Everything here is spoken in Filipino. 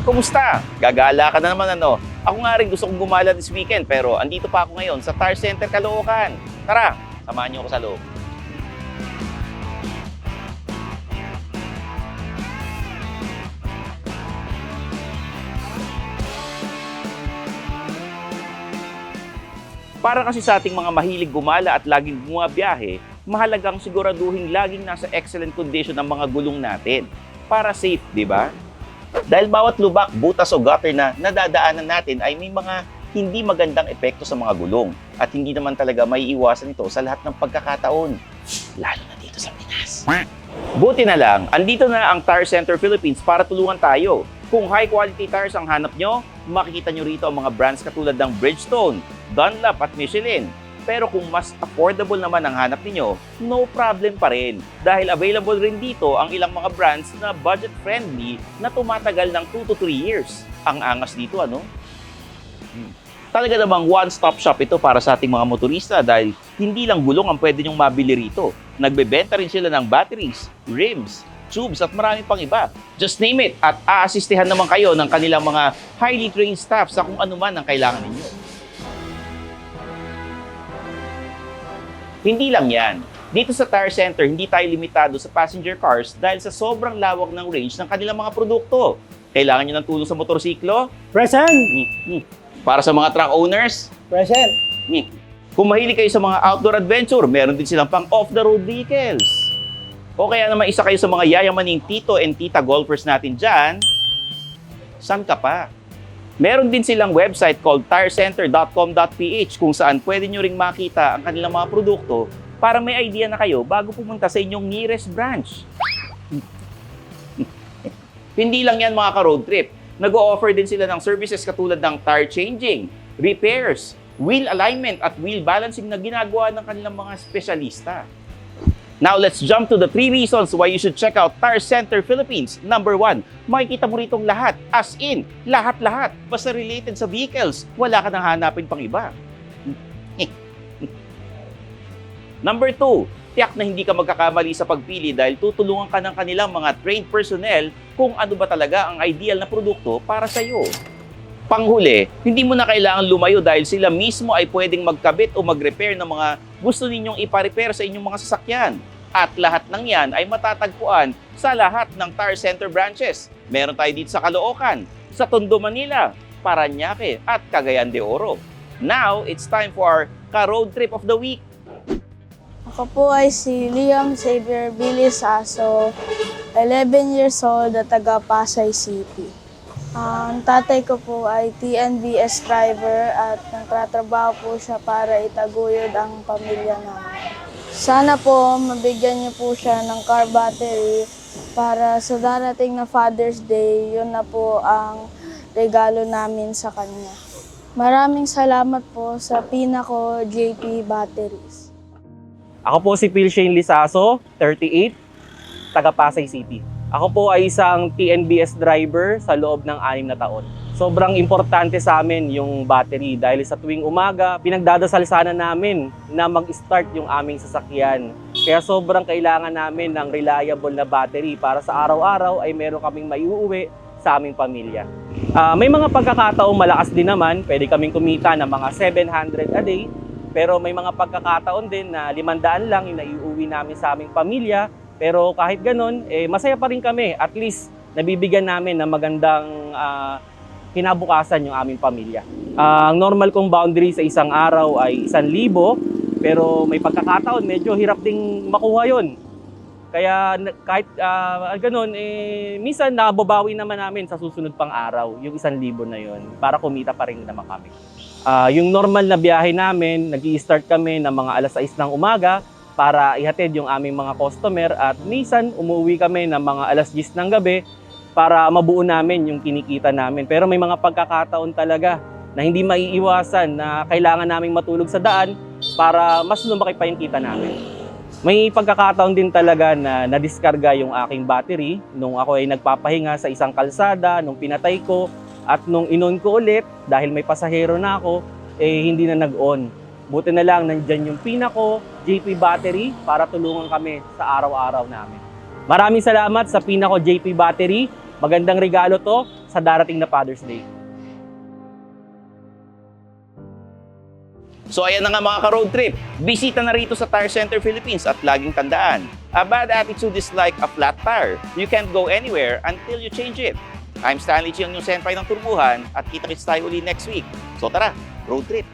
kumusta? Gagala ka na naman ano? Ako nga rin gusto kong gumala this weekend pero andito pa ako ngayon sa Tar Center, Caloocan. Tara, samahan niyo ako sa loob. Para kasi sa ating mga mahilig gumala at laging bumabiyahe, mahalagang siguraduhin laging nasa excellent condition ang mga gulong natin. Para safe, di ba? Dahil bawat lubak, butas o gutter na nadadaanan natin ay may mga hindi magandang epekto sa mga gulong. At hindi naman talaga maiiwasan ito sa lahat ng pagkakataon. Lalo na dito sa Pinas. Buti na lang, andito na ang Tire Center Philippines para tulungan tayo. Kung high quality tires ang hanap nyo, makikita nyo rito ang mga brands katulad ng Bridgestone, Dunlop at Michelin. Pero kung mas affordable naman ang hanap ninyo, no problem pa rin. Dahil available rin dito ang ilang mga brands na budget-friendly na tumatagal ng 2 to 3 years. Ang angas dito, ano? Talaga namang one-stop shop ito para sa ating mga motorista dahil hindi lang gulong ang pwede nyong mabili rito. Nagbebenta rin sila ng batteries, rims, tubes at marami pang iba. Just name it at aasistihan naman kayo ng kanilang mga highly trained staff sa kung ano man ang kailangan ninyo. Hindi lang yan. Dito sa Tire Center, hindi tayo limitado sa passenger cars dahil sa sobrang lawak ng range ng kanilang mga produkto. Kailangan nyo ng tulong sa motorsiklo? Present! Para sa mga truck owners? Present! Kung mahilig kayo sa mga outdoor adventure, meron din silang pang off-the-road vehicles. O kaya naman isa kayo sa mga yayamaning tito and tita golfers natin dyan, saan ka pa? Meron din silang website called tirecenter.com.ph kung saan pwede nyo ring makita ang kanilang mga produkto para may idea na kayo bago pumunta sa inyong nearest branch. Hindi lang yan mga ka-road trip. Nag-o-offer din sila ng services katulad ng tire changing, repairs, wheel alignment at wheel balancing na ginagawa ng kanilang mga espesyalista. Now, let's jump to the 3 reasons why you should check out Tire Center Philippines. Number 1, makikita mo ritong lahat. As in, lahat-lahat. Basta related sa vehicles, wala ka nang hanapin pang iba. Number 2, tiyak na hindi ka magkakamali sa pagpili dahil tutulungan ka ng kanilang mga trained personnel kung ano ba talaga ang ideal na produkto para sa iyo. Panghuli, hindi mo na kailangan lumayo dahil sila mismo ay pwedeng magkabit o mag-repair ng mga gusto ninyong ipa-repair sa inyong mga sasakyan. At lahat ng yan ay matatagpuan sa lahat ng Tire Center branches. Meron tayo dito sa Caloocan, sa Tondo, Manila, Parañaque at Cagayan de Oro. Now, it's time for our ka-road trip of the week. Ako po ay si Liam Xavier Bilisaso, 11 years old at taga Pasay City. Ang tatay ko po ay TNVS driver at nagtatrabaho po siya para itaguyod ang pamilya namin. Sana po mabigyan niyo po siya ng car battery para sa darating na Father's Day, yun na po ang regalo namin sa kanya. Maraming salamat po sa Pinaco JP Batteries. Ako po si Phil Shane Lisaso, 38, taga Pasay City. Ako po ay isang TNBS driver sa loob ng 6 na taon. Sobrang importante sa amin yung battery dahil sa tuwing umaga, pinagdadasal sana namin na mag-start yung aming sasakyan. Kaya sobrang kailangan namin ng reliable na battery para sa araw-araw ay meron kaming maiuwi sa aming pamilya. May mga pagkakataong malakas din naman, pwede kaming kumita ng mga 700 a day. Pero may mga pagkakataon din na 500 lang yung naiuwi namin sa aming pamilya. Pero kahit ganun, masaya pa rin kami. At least, nabibigyan namin ng magandang kinabukasan yung aming pamilya. Ang normal kong boundary sa isang araw ay 1,000. Pero may pagkakataon, medyo hirap ding makuha yun. Kaya kahit ganun, minsan nababawi naman namin sa susunod pang araw yung 1,000 na yun para kumita pa rin naman kami. Yung normal na biyahe namin, nag-i-start kami ng mga alas 6 ng umaga para ihatid yung aming mga customer at minsan umuwi kami ng mga alas 10 ng gabi para mabuo namin yung kinikita namin. Pero may mga pagkakataon talaga na hindi maiiwasan na kailangan naming matulog sa daan para mas lumaki pa yung kita namin. May pagkakataon din talaga na nadiskarga yung aking battery nung ako ay nagpapahinga sa isang kalsada, nung pinatay ko at nung in-on ko ulit dahil may pasahero na ako, hindi na nag-on. Buti na lang nandyan yung Pinaco JP battery para tulungan kami sa araw-araw namin. Maraming salamat sa Pinaco JP battery. Magandang regalo to sa darating na Father's Day. So ayan na nga mga ka-road trip. Bisita na rito sa Tire Center Philippines at laging tandaan, a bad attitude is like a flat tire. You can't go anywhere until you change it. I'm Stanley Chiang, yung senpai ng turbuhan, at kita-kits tayo uli next week. So tara, road trip!